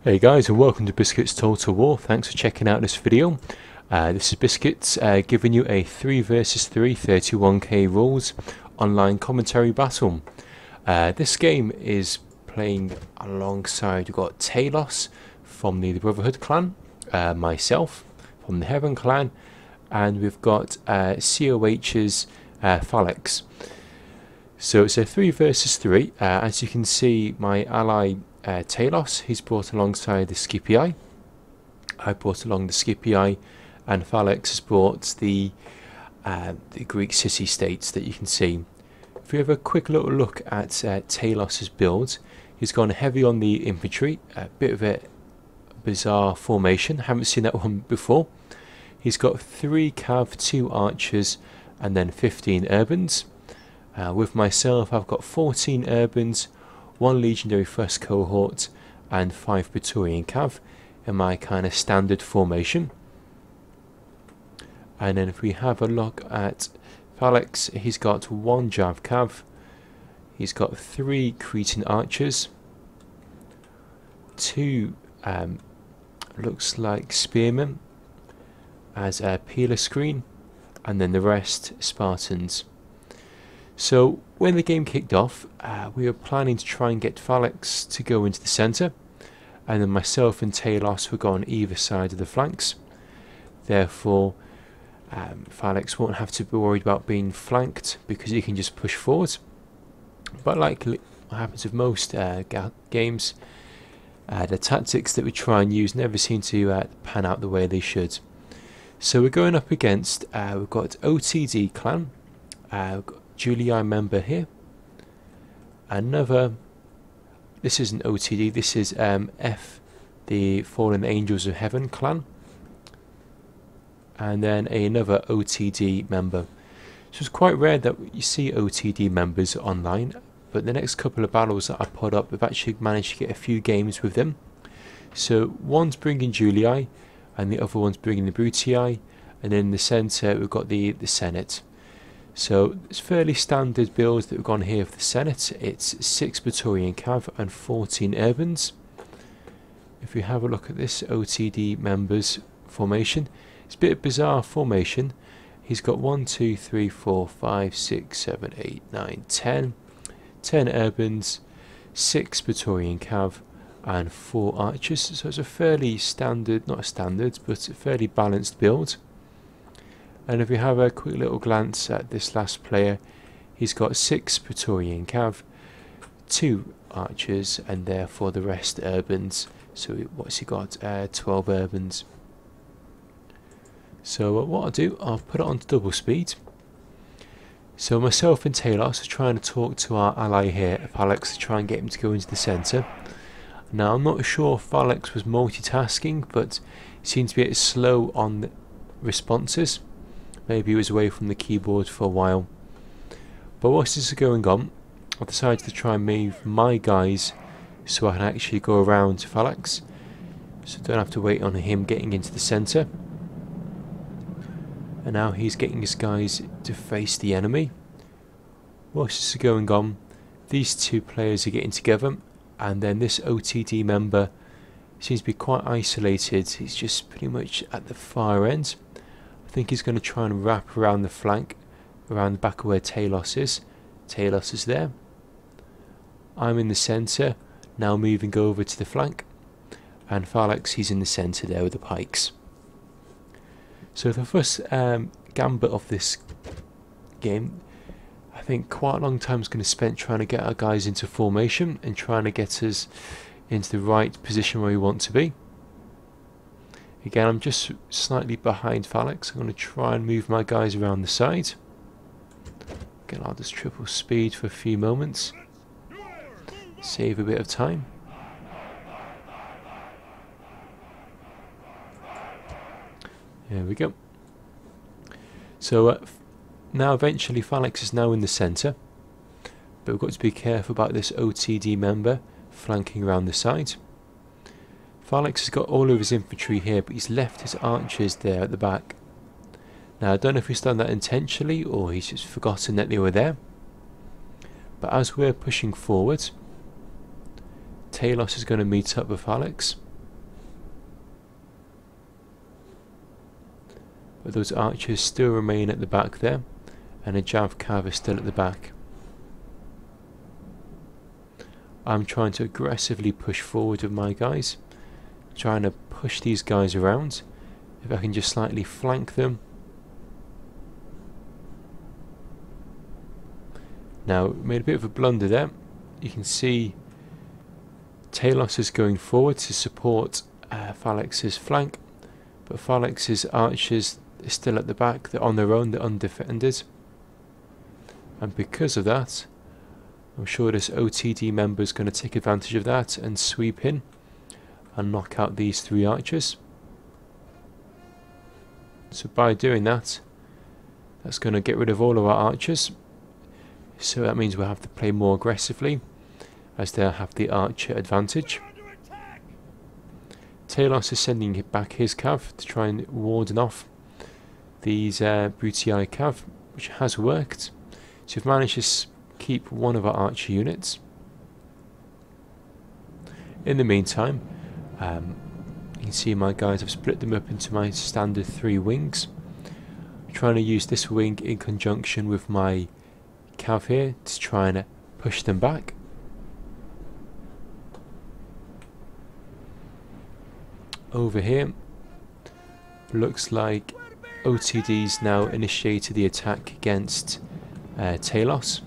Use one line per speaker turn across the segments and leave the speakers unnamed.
Hey guys, and welcome to Biscuits Total War. Thanks for checking out this video. This is Biscuits giving you a 3 versus 3 31K rules online commentary battle. This game is playing alongside, we've got TALOS from the Brotherhood clan, myself from the Heaven clan, and we've got COH's PhalanX. So it's a 3 versus 3. As you can see, my ally TALOS, he's brought alongside the Scipii. I brought along the Scipii, and PhalanX has brought the Greek city-states that you can see. If we have a quick little look at TALOS's build, he's gone heavy on the infantry, a bit of a bizarre formation, haven't seen that one before. He's got 3 cav, 2 archers, and then 15 urbans. With myself, I've got 14 urbans, 1 legendary first cohort, and 5 Praetorian cav in my kind of standard formation. And then if we have a look at PhalanX, he's got 1 Jav cav, he's got 3 Cretan archers, 2 looks like spearmen as a peeler screen, and then the rest Spartans. So when the game kicked off, we were planning to try and get PhalanX to go into the centre, and then myself and TALOS would go on either side of the flanks. Therefore, PhalanX won't have to be worried about being flanked because he can just push forward. But like what happens with most games, the tactics that we try and use never seem to pan out the way they should. So we're going up against, we've got OTD clan, we've got Julii member here, another, this isn't OTD, this is the Fallen Angels of Heaven clan, and then another OTD member. So it's quite rare that you see OTD members online, but the next couple of battles that I put up, we've actually managed to get a few games with them. So one's bringing Julii, and the other one's bringing the Bruti, and then in the centre we've got the Senate. So it's fairly standard builds that we've gone here for the Senate. It's 6 Praetorian cav and 14 urbans. If we have a look at this OTD members formation, it's a bit of bizarre formation. He's got 1, 2, 3, 4, 5, 6, 7, 8, 9, 10 urbans, 6 Praetorian cav, and 4 archers. So it's a fairly standard, not a standard, but a fairly balanced build. And if we have a quick little glance at this last player, he's got 6 Praetorian cav, 2 archers, and therefore the rest urbans. So what's he got? 12 urbans. So what I'll do, I'll put it on to double speed. So myself and TALOS are trying to talk to our ally here, PhalanX, to try and get him to go into the centre. Now I'm not sure if PhalanX was multitasking, but he seemed to be a bit slow on the responses. Maybe he was away from the keyboard for a while. But whilst this is going on, I've decided to try and move my guys so I can actually go around to PhalanX, so I don't have to wait on him getting into the centre. And now he's getting his guys to face the enemy. Whilst this is going on, these two players are getting together, and then this OTD member seems to be quite isolated. He's just pretty much at the far end. I think he's going to try and wrap around the flank, around the back of where TALOS is. TALOS is there. I'm in the centre, now moving over to the flank, and PhalanX, he's in the centre there with the pikes. So the first gambit of this game, I think quite a long time is going to spend trying to get our guys into formation and trying to get us into the right position where we want to be. Again, I'm just slightly behind PhalanX. I'm going to try and move my guys around the side. Again, I'll just triple speed for a few moments. Save a bit of time. There we go. So now eventually PhalanX is now in the centre. But we've got to be careful about this OTD member flanking around the side. PhalanX has got all of his infantry here, but he's left his archers there at the back. Now I don't know if he's done that intentionally or he's just forgotten that they were there. But as we're pushing forward, TALOS is going to meet up with PhalanX. but those archers still remain at the back there, and a Jav cav is still at the back. I'm trying to aggressively push forward with my guys, trying to push these guys around. If I can just slightly flank them. Now, made a bit of a blunder there. You can see TALOS is going forward to support PhalanX's flank, but PhalanX's archers are still at the back. They're on their own, they're undefended, and because of that, I'm sure this OTD member is going to take advantage of that and sweep in and knock out these 3 archers. So by doing that, that's going to get rid of all of our archers. So that means we'll have to play more aggressively, as they'll have the archer advantage. TALOS is sending back his cav to try and warden off these Bruti cav, which has worked. So we've managed to keep one of our archer units. In the meantime, you can see my guys have split them up into my standard 3 wings. I'm trying to use this wing in conjunction with my cav here to try and push them back. Over here, looks like OTD's now initiated the attack against TALOS.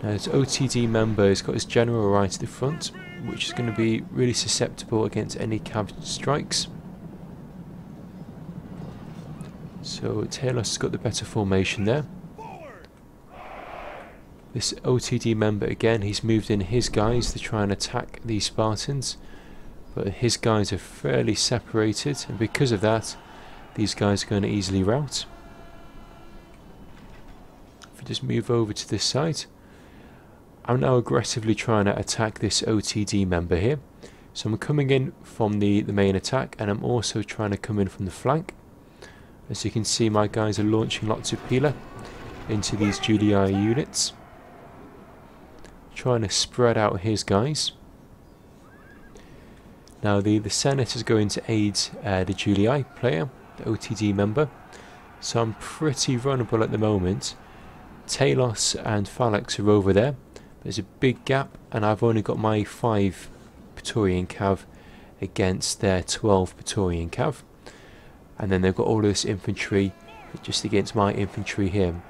Now this OTD member has got his general right at the front, which is going to be really susceptible against any cav strikes. So TALOS has got the better formation there. This OTD member again, he's moved in his guys to try and attack these Spartans, but his guys are fairly separated, and because of that, these guys are going to easily rout. If we just move over to this side, I'm now aggressively trying to attack this OTD member here. So I'm coming in from the main attack, and I'm also trying to come in from the flank. As you can see, my guys are launching lots of Pila into these Julii units, trying to spread out his guys. Now the Senate is going to aid the Julii player, the OTD member, so I'm pretty vulnerable at the moment. TALOS and PhalanX are over there. There's a big gap, and I've only got my 5 Praetorian cav against their 12 Praetorian cav, and then they've got all of this infantry just against my infantry here.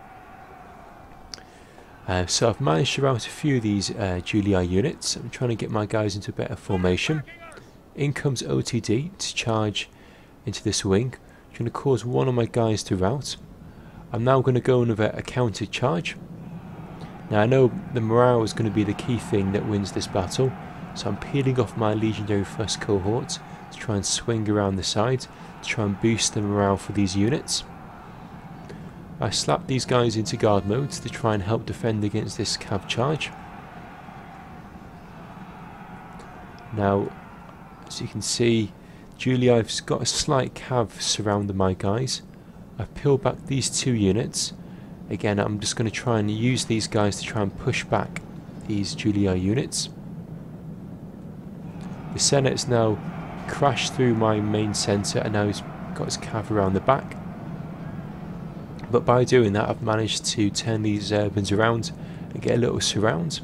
So I've managed to rout a few of these Julii units. I'm trying to get my guys into a better formation. In comes OTD to charge into this wing. I'm going to cause one of my guys to rout. I'm now going to go in with a counter charge. Now I know the morale is going to be the key thing that wins this battle, so I'm peeling off my Legendary First Cohort to try and swing around the side to try and boost the morale for these units. I slap these guys into guard mode to try and help defend against this cav charge. Now, as you can see, Julii's got a slight cav surrounding my guys. I've peeled back these 2 units. Again, I'm just going to try and use these guys to try and push back these Julii units. The Senate's now crashed through my main centre, and now he's got his cav around the back. But by doing that, I've managed to turn these urbans around and get a little surround.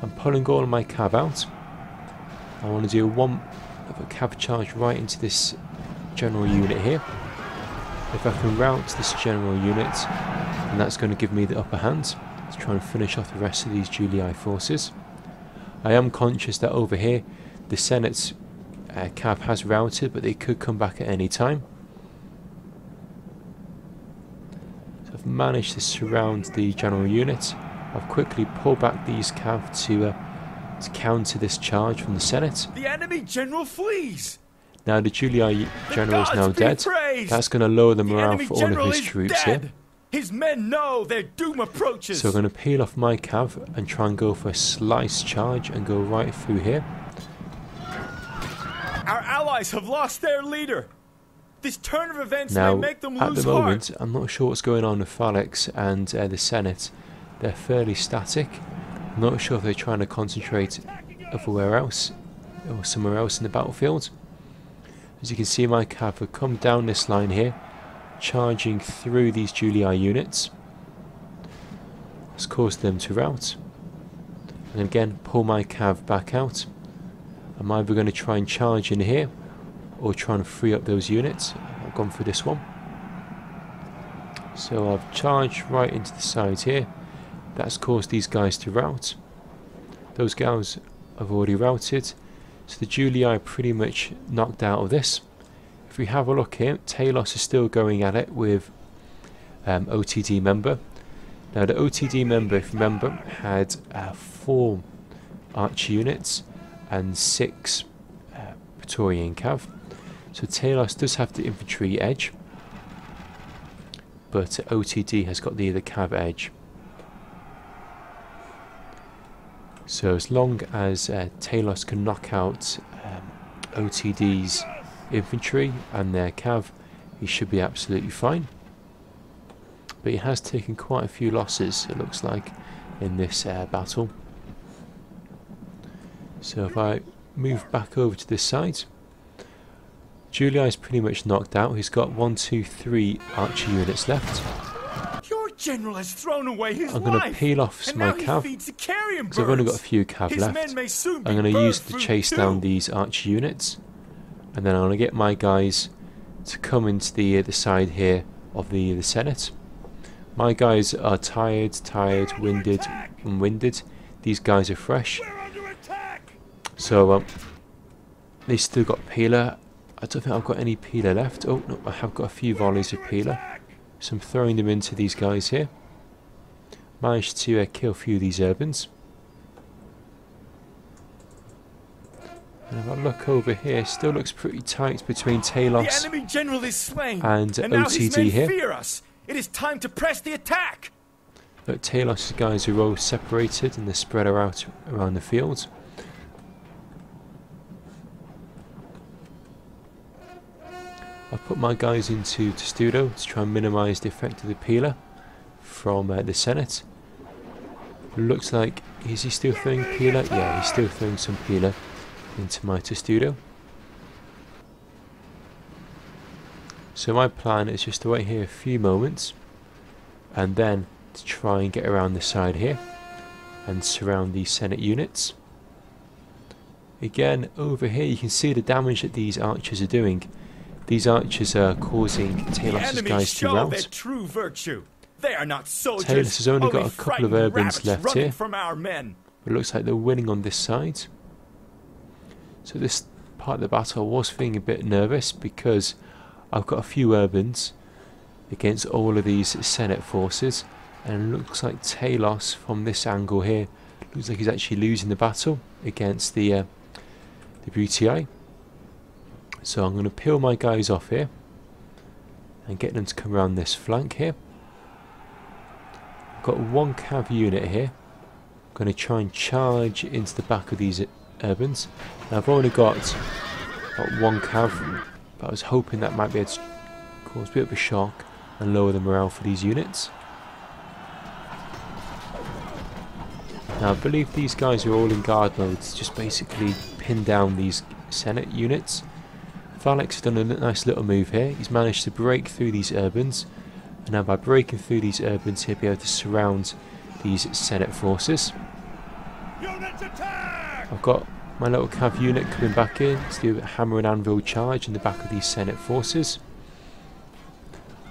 I'm pulling all of my cav out. I want to do one of a cav charge right into this general unit here. If I can rout this general unit, then that's going to give me the upper hand to try and finish off the rest of these Julii forces. I am conscious that over here the Senate's cav has routed, but they could come back at any time. So I've managed to surround the general unit. I've quickly pulled back these cav to counter this charge from the Senate.
The enemy general flees!
Now the Julii general is now dead. That's going to lower the morale for all of his troops here.
His men know their doom approaches.
So I'm going to peel off my cav and try and go for a slice charge and go right through here.
Our allies have lost their leader. This turn of events
now,
may make them lose
at the moment, I'm not sure what's going on with PhalanX and the Senate. They're fairly static. I'm not sure if they're trying to concentrate everywhere else or somewhere else in the battlefield. As you can see, my cav have come down this line here, charging through these Julii units. It's caused them to rout. And again, pull my cav back out. I'm either going to try and charge in here, or try and free up those units. I've gone for this one. So I've charged right into the side here. That's caused these guys to rout. Those guys have already routed. So the Julii are pretty much knocked out of this. If we have a look here, TALOS is still going at it with OTD member. Now the OTD member, if you remember, had 4 archer units and 6 Praetorian cav. So TALOS does have the infantry edge, but OTD has got the cav edge. So as long as TALOS can knock out OTD's infantry and their cav, he should be absolutely fine. But he has taken quite a few losses, it looks like, in this battle. So if I move back over to this side, Julii is pretty much knocked out. He's got 1, 2, 3 archer units left.
Your general has thrown away his
I'm going to peel off my cav, because I've only got a few cav left. I'm going to use to chase down these archer units, and then I'm going to get my guys to come into the side here of the Senate. My guys are tired, winded, and winded. These guys are fresh. So they still got peeler. I don't think I've got any peeler left. Oh no, I have got a few volleys of peeler. So I'm throwing them into these guys here. Managed to kill a few of these urbans. And if I look over here, still looks pretty tight between TALOS
the enemy general is slain,
and OTD here.
Fear us. It is time to press the attack.
But TALOS guys are all separated and they're spread out around the field. I've put my guys into Testudo to try and minimise the effect of the peeler from the Senate. Looks like, is he still throwing peeler? Yeah, he's still throwing some peeler into my Testudo. So my plan is just to wait here a few moments and then to try and get around the side here and surround these Senate units. Again, over here you can see the damage that these archers are doing. These archers are causing TALOS' guys to rout.
True virtue. They are not soldiers.
TALOS has only got a couple of urbans left here,
from our men.
but it looks like they're winning on this side. So this part of the battle I was feeling a bit nervous because I've got a few urbans against all of these Senate forces, and it looks like TALOS from this angle here looks like he's actually losing the battle against the Bruti. So I'm going to peel my guys off here and get them to come around this flank here. I've got 1 cav unit here. I'm going to try and charge into the back of these urbans. Now I've only got 1 cav, but I was hoping that might be able to cause a bit of a shock and lower the morale for these units. Now I believe these guys are all in guard mode to just basically pin down these Senate units. PhalanX has done a nice little move here. He's managed to break through these urbans, and now by breaking through these urbans he'll be able to surround these Senate forces. I've got my little cav unit coming back in to do a hammer and anvil charge in the back of these Senate forces.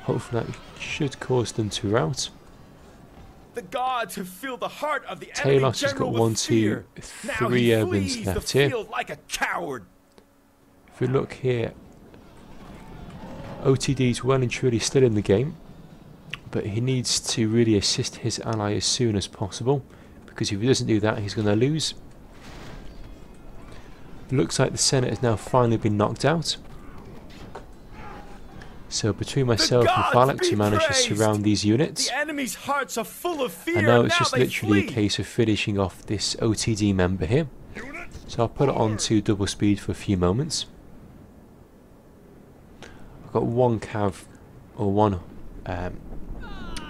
Hopefully that should cause them to rout.
The gods have filled the heart of the enemy
TALOS has got 1, 2, 3 urbans left here.
Like a coward.
If we look here, OTD's well and truly still in the game, but he needs to really assist his ally as soon as possible, because if he doesn't do that he's going to lose. Looks like the Senate has now finally been knocked out. So between myself and PhalanX we managed to surround these units.
The enemy's hearts are full of fear,
and now it's just literally a case of finishing off this OTD member here. So I'll put it on to double speed for a few moments. I've got 1 cav, or 1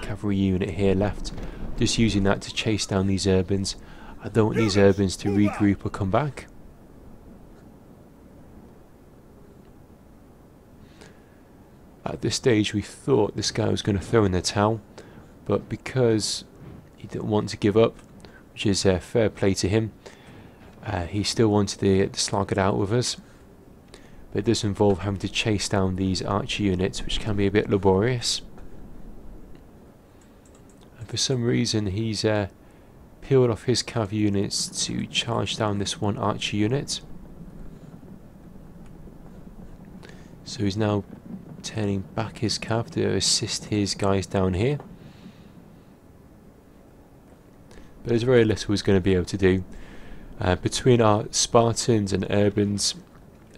cavalry unit here left. Just using that to chase down these urbans. I don't want these urbans to regroup or come back. At this stage we thought this guy was going to throw in the towel, but because he didn't want to give up, which is fair play to him, he still wanted to slog it out with us. But it does involve having to chase down these archer units, which can be a bit laborious. And for some reason he's peeled off his cav units to charge down this one archer unit. So he's now turning back his cav to assist his guys down here. But there's very little he's going to be able to do. Between our Spartans and Urbans,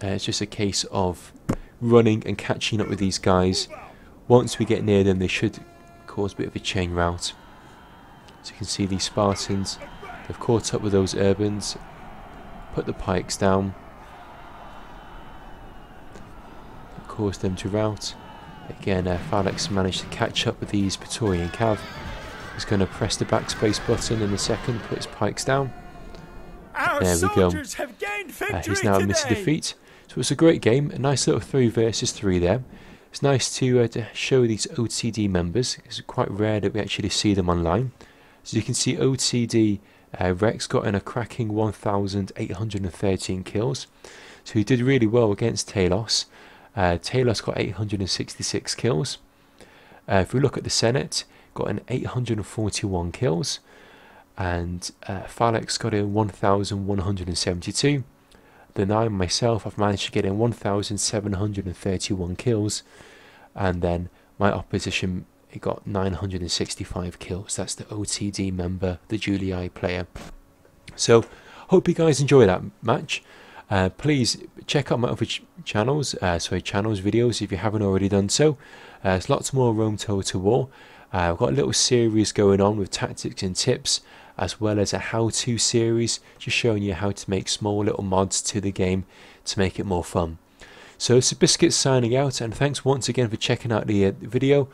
it's just a case of running and catching up with these guys. Once we get near them, they should cause a bit of a chain rout. So you can see these Spartans, they've caught up with those Urbans, put the pikes down, that caused them to rout. Again, PhalanX managed to catch up with these Praetorian cav. He's going to press the backspace button in a second, put his pikes down. There we go. He's now admitted defeat. So it's a great game, a nice little 3 versus 3 there. It's nice to show these OTD members. It's quite rare that we actually see them online. So you can see OTD Rex got in a cracking 1,813 kills. So he did really well against TALOS. TALOS got 866 kills. If we look at the Senate, got an 841 kills. And PhalanX got in 1,172. Then I myself have managed to get in 1,731 kills, and then my opposition, it got 965 kills. That's the OTD member, the Julii player. So hope you guys enjoy that match. Please check out my other channels videos if you haven't already done so. There's lots more Rome Total War. I've got a little series going on with tactics and tips, as well as a how-to series just showing you how to make small little mods to the game to make it more fun. So this is Biscuits signing out, and thanks once again for checking out the video.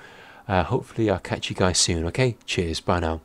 Hopefully I'll catch you guys soon. Okay, cheers, bye now.